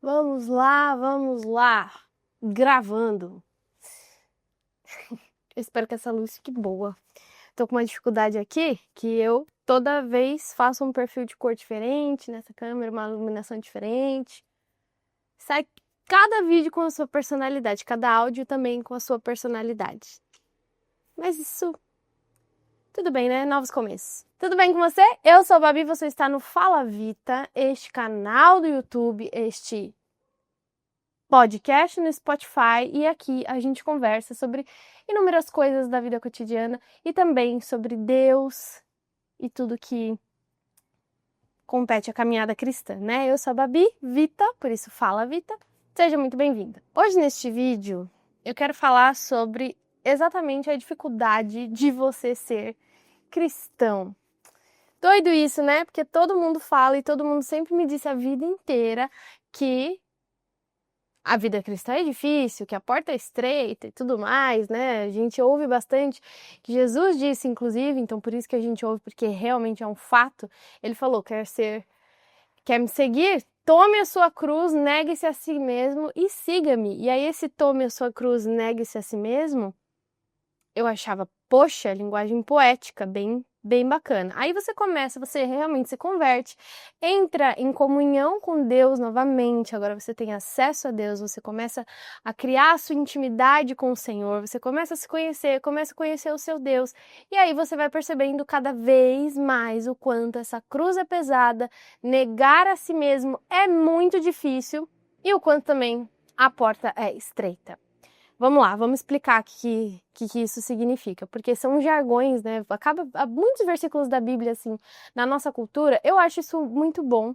Vamos lá, gravando. Eu espero que essa luz fique boa. Tô com uma dificuldade aqui, que eu toda vez faço um perfil de cor diferente nessa câmera, uma iluminação diferente. Sai cada vídeo com a sua personalidade, cada áudio também com a sua personalidade. Mas isso, tudo bem, né? Novos começos. Tudo bem com você? Eu sou a Babi, você está no Fala Vita, este canal do YouTube, este podcast no Spotify, e aqui a gente conversa sobre inúmeras coisas da vida cotidiana e também sobre Deus e tudo que compete à caminhada cristã, né? Eu sou a Babi Vita, por isso Fala Vita. Seja muito bem-vinda. Hoje neste vídeo eu quero falar sobre exatamente a dificuldade de você ser cristão. Doido isso, né? Porque todo mundo fala e todo mundo sempre me disse a vida inteira que a vida cristã é difícil, que a porta é estreita e tudo mais, né? A gente ouve bastante, que Jesus disse, inclusive, então por isso que a gente ouve, porque realmente é um fato. Ele falou, quer me seguir? Tome a sua cruz, negue-se a si mesmo e siga-me. E aí esse tome a sua cruz, negue-se a si mesmo, eu achava, poxa, linguagem poética, bem bacana. Aí você realmente se converte, entra em comunhão com Deus novamente, agora você tem acesso a Deus, você começa a criar a sua intimidade com o Senhor, você começa a se conhecer, começa a conhecer o seu Deus, e aí você vai percebendo cada vez mais o quanto essa cruz é pesada, negar a si mesmo é muito difícil, e o quanto também a porta é estreita. Vamos lá, vamos explicar o que isso significa, porque são jargões, né? Muitos versículos da Bíblia, assim, na nossa cultura, eu acho isso muito bom,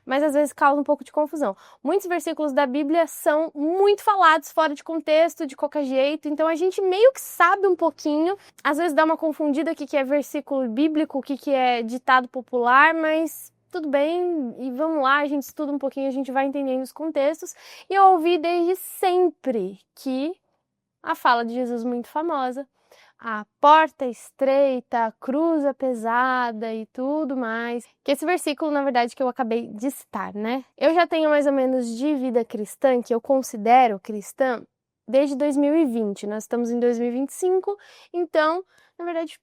mas às vezes causa um pouco de confusão. Muitos versículos da Bíblia são muito falados fora de contexto, de qualquer jeito, então a gente meio que sabe um pouquinho, às vezes dá uma confundida o que é versículo bíblico, o que é ditado popular, mas tudo bem, e vamos lá, a gente estuda um pouquinho, a gente vai entendendo os contextos. E eu ouvi desde sempre que a fala de Jesus muito famosa, a porta é estreita, a cruz é pesada e tudo mais. Que esse versículo, na verdade, que eu acabei de citar, né? Eu já tenho mais ou menos de vida cristã, que eu considero cristã, desde 2020. Nós estamos em 2025, então, na verdade,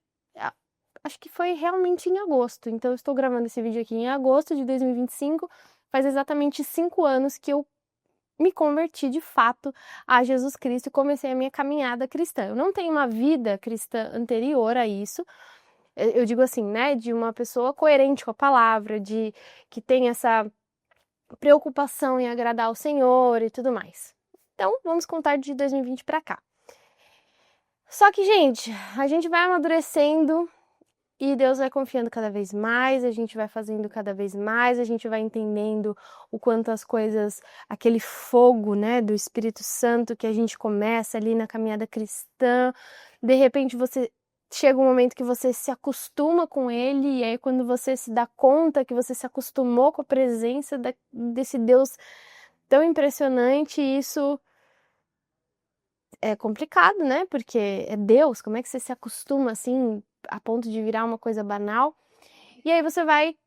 acho que foi realmente em agosto. Então, eu estou gravando esse vídeo aqui em agosto de 2025. Faz exatamente 5 anos que eu me converti de fato a Jesus Cristo e comecei a minha caminhada cristã. Eu não tenho uma vida cristã anterior a isso. Eu digo assim, né? De uma pessoa coerente com a palavra, que tem essa preocupação em agradar ao Senhor e tudo mais. Então, vamos contar de 2020 para cá. Só que, gente, a gente vai amadurecendo e Deus vai confiando cada vez mais, a gente vai fazendo cada vez mais, a gente vai entendendo o quanto as coisas, aquele fogo, né, do Espírito Santo que a gente começa ali na caminhada cristã, de repente você chega um momento que você se acostuma com ele, e aí quando você se dá conta que você se acostumou com a presença desse Deus tão impressionante, isso é complicado, né? Porque é Deus, como é que você se acostuma assim a ponto de virar uma coisa banal? E aí você vai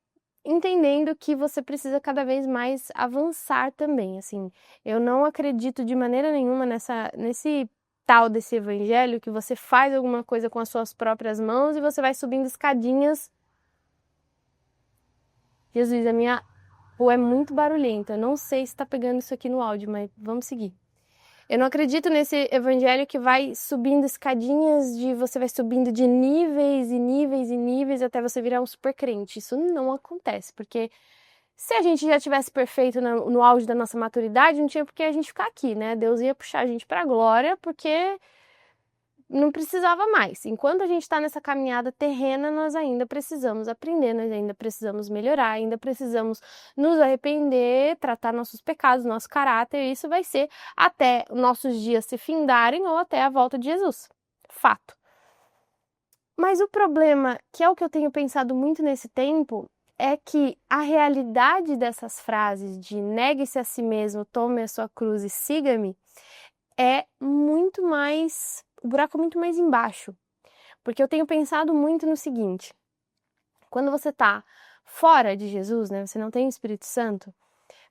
entendendo que você precisa cada vez mais avançar também, assim. Eu não acredito de maneira nenhuma nesse tal desse evangelho que você faz alguma coisa com as suas próprias mãos e você vai subindo escadinhas. Jesus, a minha rua é muito barulhenta. Eu não sei se tá pegando isso aqui no áudio, mas vamos seguir. Eu não acredito nesse evangelho que vai subindo escadinhas, você vai subindo de níveis e níveis e níveis até você virar um super crente. Isso não acontece, porque se a gente já tivesse perfeito no auge da nossa maturidade, não tinha por que a gente ficar aqui, né? Deus ia puxar a gente para a glória, porque não precisava mais. Enquanto a gente está nessa caminhada terrena, nós ainda precisamos aprender, nós ainda precisamos melhorar, ainda precisamos nos arrepender, tratar nossos pecados, nosso caráter, e isso vai ser até nossos dias se findarem ou até a volta de Jesus. Fato. Mas o problema, que é o que eu tenho pensado muito nesse tempo, é que a realidade dessas frases de negue-se a si mesmo, tome a sua cruz e siga-me, é muito mais, o buraco é muito mais embaixo. Porque eu tenho pensado muito no seguinte, quando você tá fora de Jesus, né, você não tem o Espírito Santo,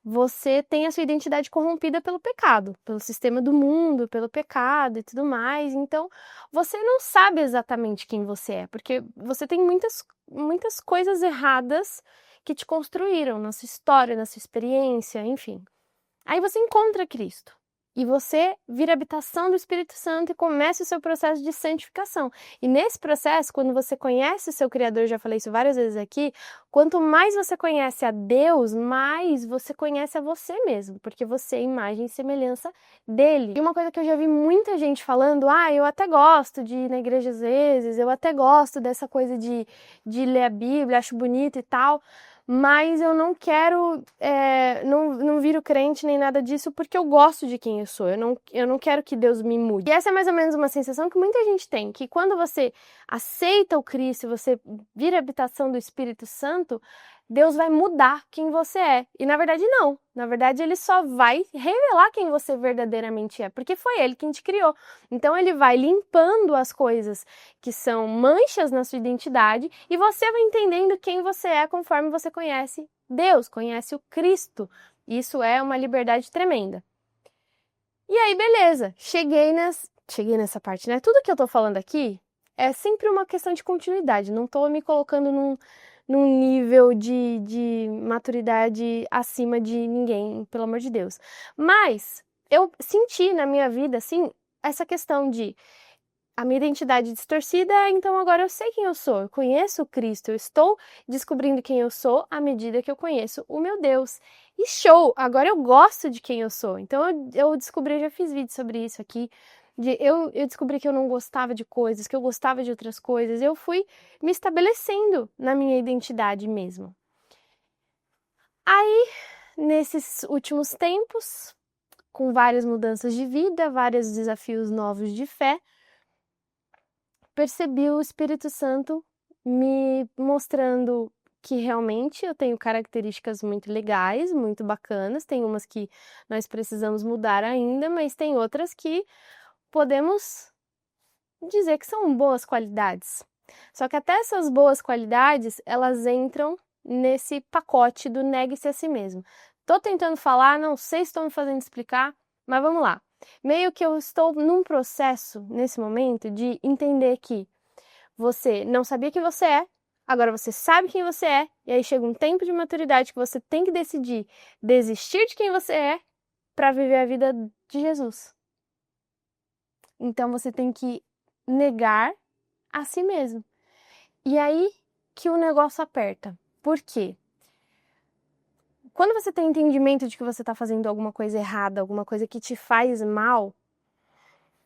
você tem a sua identidade corrompida pelo pecado, pelo sistema do mundo, pelo pecado e tudo mais. Então, você não sabe exatamente quem você é, porque você tem muitas coisas erradas que te construíram na sua história, na sua experiência, enfim. Aí você encontra Cristo. E você vira habitação do Espírito Santo e começa o seu processo de santificação. E nesse processo, quando você conhece o seu Criador, já falei isso várias vezes aqui, quanto mais você conhece a Deus, mais você conhece a você mesmo, porque você é imagem e semelhança dele. E uma coisa que eu já vi muita gente falando, eu até gosto de ir na igreja às vezes, eu até gosto dessa coisa de ler a Bíblia, acho bonito e tal, mas eu não quero, não viro crente nem nada disso porque eu gosto de quem eu sou, eu não quero que Deus me mude. E essa é mais ou menos uma sensação que muita gente tem, que quando você aceita o Cristo, você vira habitação do Espírito Santo, Deus vai mudar quem você é. E na verdade não, na verdade ele só vai revelar quem você verdadeiramente é, porque foi ele quem te criou. Então ele vai limpando as coisas que são manchas na sua identidade e você vai entendendo quem você é conforme você conhece Deus, conhece o Cristo. Isso é uma liberdade tremenda. E aí, beleza, cheguei nessa parte, né? Tudo que eu tô falando aqui é sempre uma questão de continuidade, não tô me colocando num nível de maturidade acima de ninguém, pelo amor de Deus. Mas eu senti na minha vida, assim, essa questão de a minha identidade distorcida, então agora eu sei quem eu sou, eu conheço o Cristo, eu estou descobrindo quem eu sou à medida que eu conheço o meu Deus. E show! Agora eu gosto de quem eu sou. Então eu descobri, eu já fiz vídeo sobre isso aqui, eu descobri que eu não gostava de coisas, que eu gostava de outras coisas, eu fui me estabelecendo na minha identidade mesmo. Aí, nesses últimos tempos, com várias mudanças de vida, vários desafios novos de fé, percebi o Espírito Santo me mostrando que realmente eu tenho características muito legais, muito bacanas, tem umas que nós precisamos mudar ainda, mas tem outras que podemos dizer que são boas qualidades. Só que até essas boas qualidades, elas entram nesse pacote do negue-se a si mesmo. Tô tentando falar, não sei se estou me fazendo explicar, mas vamos lá. Meio que eu estou num processo, nesse momento, de entender que você não sabia quem você é, agora você sabe quem você é, e aí chega um tempo de maturidade que você tem que decidir desistir de quem você é para viver a vida de Jesus. Então você tem que negar a si mesmo. E aí que o negócio aperta. Por quê? Quando você tem entendimento de que você está fazendo alguma coisa errada, alguma coisa que te faz mal,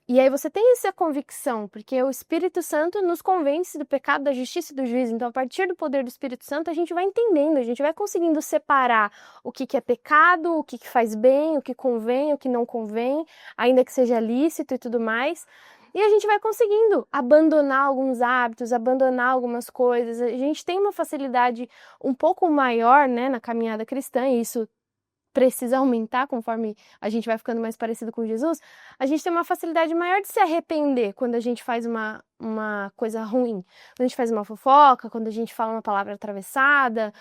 e aí você tem essa convicção, porque o Espírito Santo nos convence do pecado, da justiça e do juízo. Então, a partir do poder do Espírito Santo, a gente vai entendendo, a gente vai conseguindo separar o que é pecado, o que faz bem, o que convém, o que não convém, ainda que seja lícito e tudo mais. E a gente vai conseguindo abandonar alguns hábitos, abandonar algumas coisas. A gente tem uma facilidade um pouco maior, né, na caminhada cristã, e isso precisa aumentar conforme a gente vai ficando mais parecido com Jesus. A gente tem uma facilidade maior de se arrepender quando a gente faz uma coisa ruim. Quando a gente faz uma fofoca, quando a gente fala uma palavra atravessada.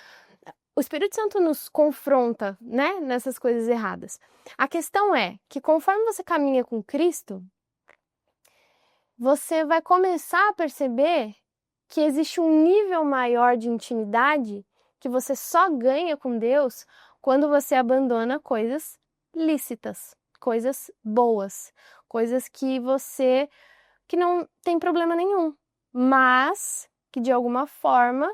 O Espírito Santo nos confronta, né, nessas coisas erradas. A questão é que conforme você caminha com Cristo, você vai começar a perceber que existe um nível maior de intimidade que você só ganha com Deus quando você abandona coisas lícitas, coisas boas, coisas que não tem problema nenhum, mas que de alguma forma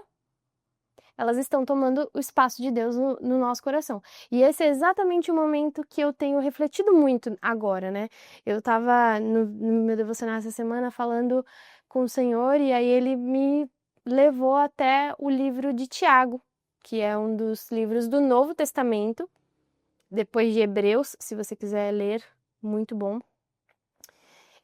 elas estão tomando o espaço de Deus no nosso coração. E esse é exatamente o momento que eu tenho refletido muito agora, né? Eu estava no meu devocional essa semana falando com o Senhor e aí ele me levou até o livro de Tiago, que é um dos livros do Novo Testamento, depois de Hebreus, se você quiser ler, muito bom.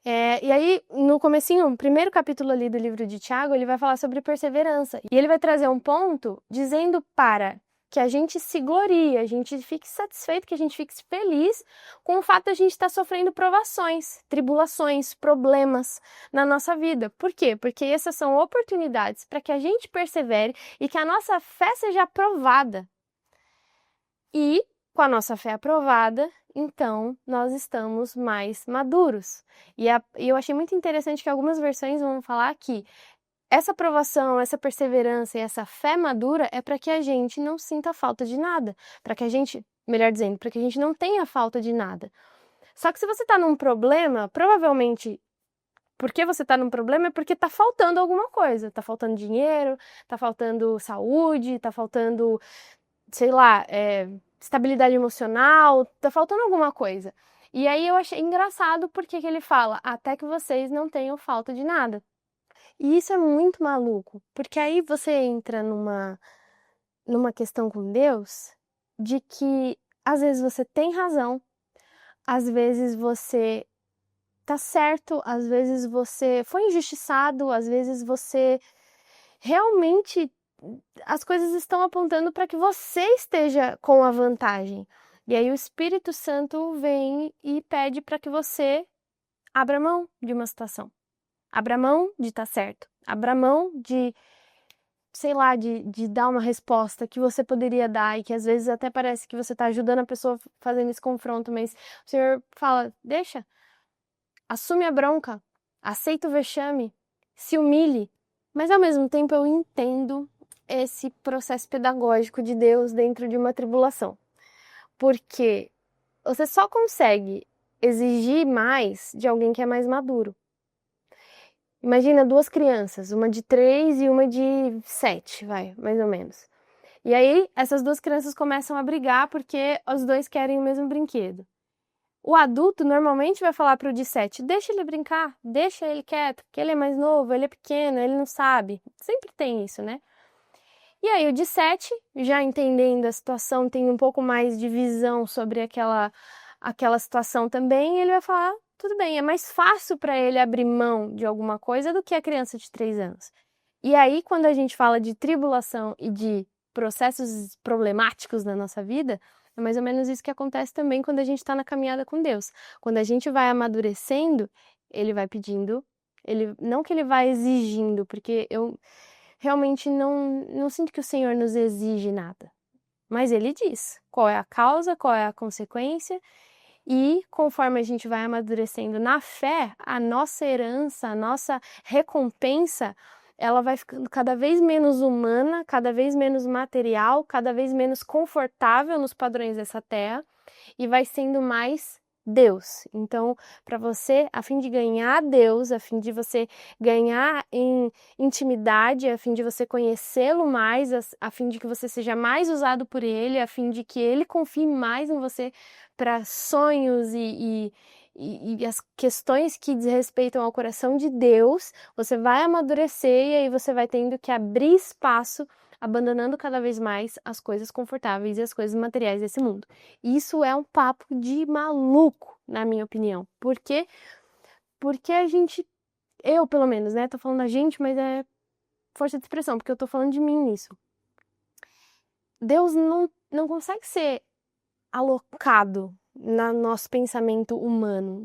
E aí, no comecinho, o primeiro capítulo ali do livro de Tiago, ele vai falar sobre perseverança. E ele vai trazer um ponto dizendo para que a gente se glorie, a gente fique satisfeito, que a gente fique feliz com o fato de a gente estar sofrendo provações, tribulações, problemas na nossa vida. Por quê? Porque essas são oportunidades para que a gente persevere e que a nossa fé seja aprovada. E com a nossa fé aprovada, então nós estamos mais maduros. E eu achei muito interessante que algumas versões vão falar que essa aprovação, essa perseverança e essa fé madura é para que a gente não sinta falta de nada, para que a gente, melhor dizendo, para que a gente não tenha falta de nada. Só que se você está num problema, provavelmente porque você está num problema é porque está faltando alguma coisa. Está faltando dinheiro, está faltando saúde, está faltando, sei lá, estabilidade emocional, está faltando alguma coisa. E aí eu achei engraçado porque que ele fala, até que vocês não tenham falta de nada. E isso é muito maluco, porque aí você entra numa questão com Deus de que às vezes você tem razão, às vezes você tá certo, às vezes você foi injustiçado, às vezes você realmente as coisas estão apontando para que você esteja com a vantagem. E aí o Espírito Santo vem e pede para que você abra mão de uma situação. Abra mão de estar certo. Abra mão de, sei lá, de dar uma resposta que você poderia dar e que às vezes até parece que você está ajudando a pessoa fazendo esse confronto, mas o Senhor fala, deixa, assume a bronca, aceita o vexame, se humilhe. Mas ao mesmo tempo eu entendo esse processo pedagógico de Deus dentro de uma tribulação. Porque você só consegue exigir mais de alguém que é mais maduro. Imagina duas crianças, uma de 3 e uma de 7, vai, mais ou menos. E aí, essas duas crianças começam a brigar porque os dois querem o mesmo brinquedo. O adulto normalmente vai falar para o de 7, deixa ele brincar, deixa ele quieto, porque ele é mais novo, ele é pequeno, ele não sabe. Sempre tem isso, né? E aí o de 7, já entendendo a situação, tem um pouco mais de visão sobre aquela situação também, ele vai falar, tudo bem, é mais fácil para ele abrir mão de alguma coisa do que a criança de 3 anos. E aí, quando a gente fala de tribulação e de processos problemáticos na nossa vida, é mais ou menos isso que acontece também quando a gente está na caminhada com Deus. Quando a gente vai amadurecendo, ele vai pedindo, não que ele vai exigindo, porque eu realmente não sinto que o Senhor nos exige nada. Mas ele diz qual é a causa, qual é a consequência, e conforme a gente vai amadurecendo na fé, a nossa herança, a nossa recompensa, ela vai ficando cada vez menos humana, cada vez menos material, cada vez menos confortável nos padrões dessa terra e vai sendo mais Deus. Então, para você, a fim de ganhar Deus, a fim de você ganhar em intimidade, a fim de você conhecê-lo mais, a fim de que você seja mais usado por ele, a fim de que ele confie mais em você para sonhos e as questões que desrespeitam ao coração de Deus, você vai amadurecer e aí você vai tendo que abrir espaço, abandonando cada vez mais as coisas confortáveis e as coisas materiais desse mundo. Isso é um papo de maluco, na minha opinião. Por quê? Porque a gente, eu pelo menos, né, tô falando da gente, mas é força de expressão, porque eu tô falando de mim nisso. Deus não consegue ser alocado no nosso pensamento humano,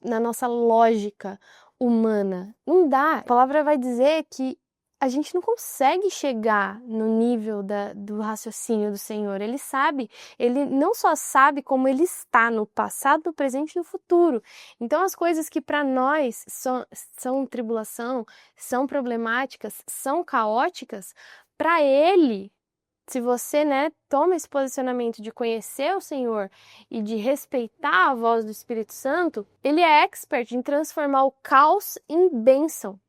na nossa lógica humana. Não dá. A palavra vai dizer que a gente não consegue chegar no nível do raciocínio do Senhor. Ele sabe, ele não só sabe como ele está no passado, no presente e no futuro. Então, as coisas que para nós são tribulação, são problemáticas, são caóticas, para ele, se você, né, toma esse posicionamento de conhecer o Senhor e de respeitar a voz do Espírito Santo, ele é expert em transformar o caos em bênção.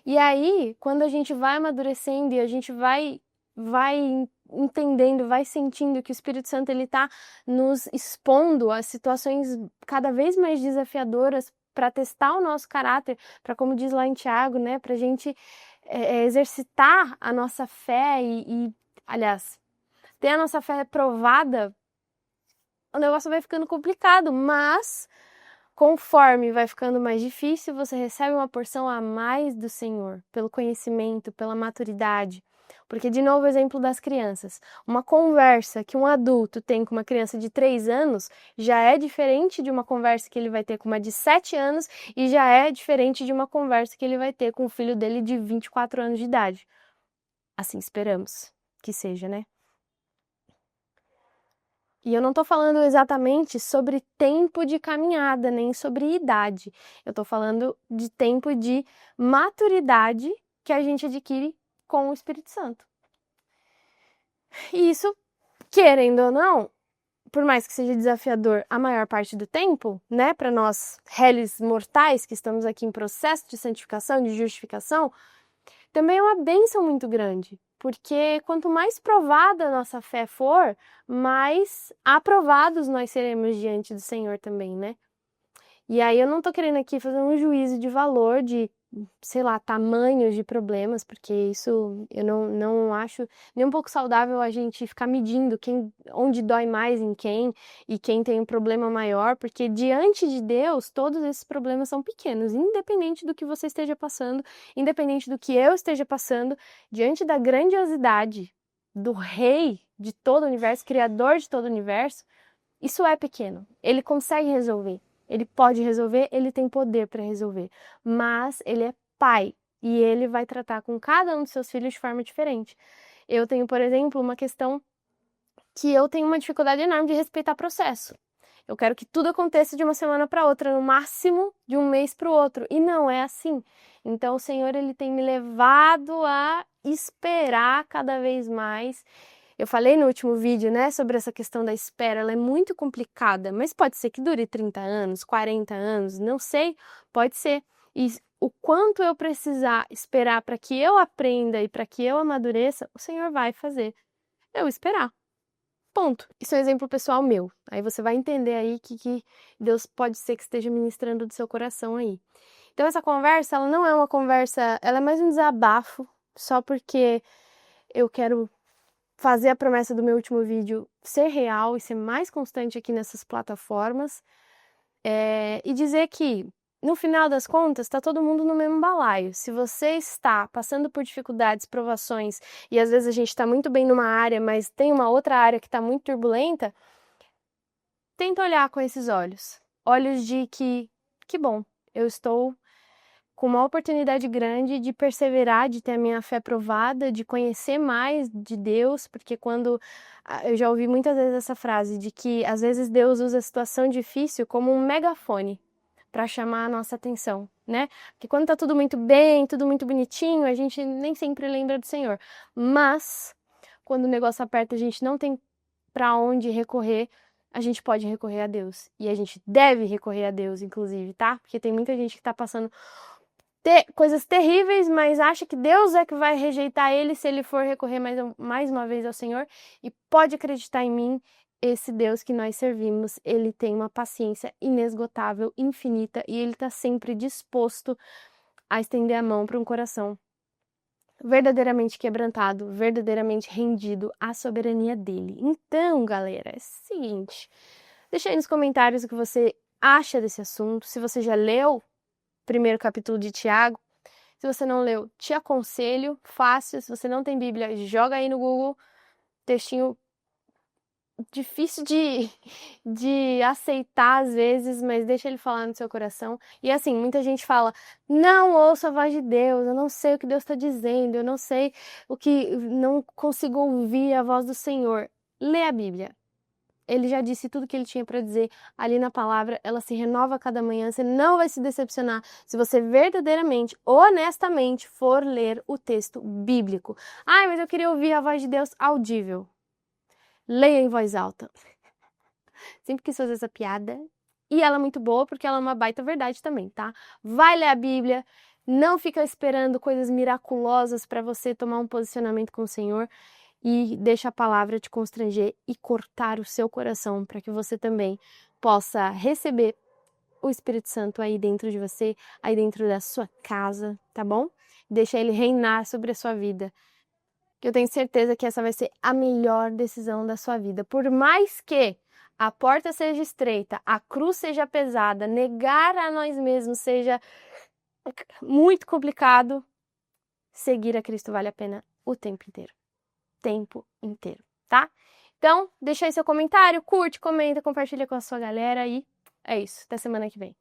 E aí, quando a gente vai amadurecendo e a gente vai entendendo, vai sentindo que o Espírito Santo ele tá nos expondo a situações cada vez mais desafiadoras para testar o nosso caráter, para, como diz lá em Tiago, né, para a gente exercitar a nossa fé aliás, ter a nossa fé provada, o negócio vai ficando complicado, mas conforme vai ficando mais difícil, você recebe uma porção a mais do Senhor, pelo conhecimento, pela maturidade. Porque, de novo, o exemplo das crianças. Uma conversa que um adulto tem com uma criança de 3 anos já é diferente de uma conversa que ele vai ter com uma de 7 anos e já é diferente de uma conversa que ele vai ter com o filho dele de 24 anos de idade. Assim esperamos que seja, né? E eu não tô falando exatamente sobre tempo de caminhada, nem sobre idade. Eu tô falando de tempo de maturidade que a gente adquire com o Espírito Santo. E isso, querendo ou não, por mais que seja desafiador a maior parte do tempo, né, para nós réis mortais que estamos aqui em processo de santificação, de justificação, também é uma bênção muito grande, porque quanto mais provada a nossa fé for, mais aprovados nós seremos diante do Senhor também, né? E aí eu não tô querendo aqui fazer um juízo de valor de, sei lá, tamanhos de problemas, porque isso eu não acho nem um pouco saudável a gente ficar medindo onde dói mais em quem e quem tem um problema maior, porque diante de Deus todos esses problemas são pequenos, independente do que você esteja passando, independente do que eu esteja passando, diante da grandiosidade do Rei de todo o universo, Criador de todo o universo, isso é pequeno. Ele consegue resolver. Ele pode resolver, ele tem poder para resolver, mas ele é pai e ele vai tratar com cada um dos seus filhos de forma diferente. Eu tenho, por exemplo, uma questão que eu tenho uma dificuldade enorme de respeitar processo. Eu quero que tudo aconteça de uma semana para outra, no máximo de um mês para o outro, e não é assim. Então o Senhor ele tem me levado a esperar cada vez mais. Eu falei no último vídeo, né, sobre essa questão da espera, ela é muito complicada, mas pode ser que dure 30 anos, 40 anos, não sei, pode ser. E o quanto eu precisar esperar para que eu aprenda e para que eu amadureça, o Senhor vai fazer. Eu esperar. Ponto. Isso é um exemplo pessoal meu. Aí você vai entender aí que Deus pode ser que esteja ministrando do seu coração aí. Então essa conversa, ela não é uma conversa, ela é mais um desabafo, só porque eu quero fazer a promessa do meu último vídeo ser real e ser mais constante aqui nessas plataformas, e dizer que, no final das contas, está todo mundo no mesmo balaio. Se você está passando por dificuldades, provações, e às vezes a gente está muito bem numa área, mas tem uma outra área que está muito turbulenta, tenta olhar com esses olhos. Olhos de que bom, eu estou com uma oportunidade grande de perseverar, de ter a minha fé provada, de conhecer mais de Deus, porque eu já ouvi muitas vezes essa frase de que às vezes Deus usa a situação difícil como um megafone para chamar a nossa atenção, né? Porque quando tá tudo muito bem, tudo muito bonitinho, a gente nem sempre lembra do Senhor. Mas quando o negócio aperta, a gente não tem para onde recorrer, a gente pode recorrer a Deus. E a gente deve recorrer a Deus, inclusive, tá? Porque tem muita gente que tá passando coisas terríveis, mas acha que Deus é que vai rejeitar ele se ele for recorrer mais uma vez ao Senhor. E pode acreditar em mim, esse Deus que nós servimos, ele tem uma paciência inesgotável, infinita, e ele está sempre disposto a estender a mão para um coração verdadeiramente quebrantado, verdadeiramente rendido à soberania dele. Então, galera, é o seguinte, deixa aí nos comentários o que você acha desse assunto, se você já leu primeiro capítulo de Tiago. Se você não leu, te aconselho, fácil. Se você não tem Bíblia, joga aí no Google. Textinho difícil de aceitar às vezes, mas deixa ele falar no seu coração. E assim, muita gente fala, não ouço a voz de Deus, eu não sei o que Deus está dizendo, eu não sei não consigo ouvir a voz do Senhor. Lê a Bíblia. Ele já disse tudo que ele tinha para dizer ali na palavra, ela se renova a cada manhã, você não vai se decepcionar se você verdadeiramente, honestamente for ler o texto bíblico. Ai, mas eu queria ouvir a voz de Deus audível. Leia em voz alta. Sempre quis fazer essa piada. E ela é muito boa porque ela é uma baita verdade também, tá? Vai ler a Bíblia, não fica esperando coisas miraculosas para você tomar um posicionamento com o Senhor. E deixa a palavra te constranger e cortar o seu coração para que você também possa receber o Espírito Santo aí dentro de você, aí dentro da sua casa, tá bom? Deixa ele reinar sobre a sua vida. Que eu tenho certeza que essa vai ser a melhor decisão da sua vida. Por mais que a porta seja estreita, a cruz seja pesada, negar a nós mesmos seja muito complicado, seguir a Cristo vale a pena o tempo inteiro. Tempo inteiro, tá? Então, deixa aí seu comentário, curte, comenta, compartilha com a sua galera e é isso. Até semana que vem.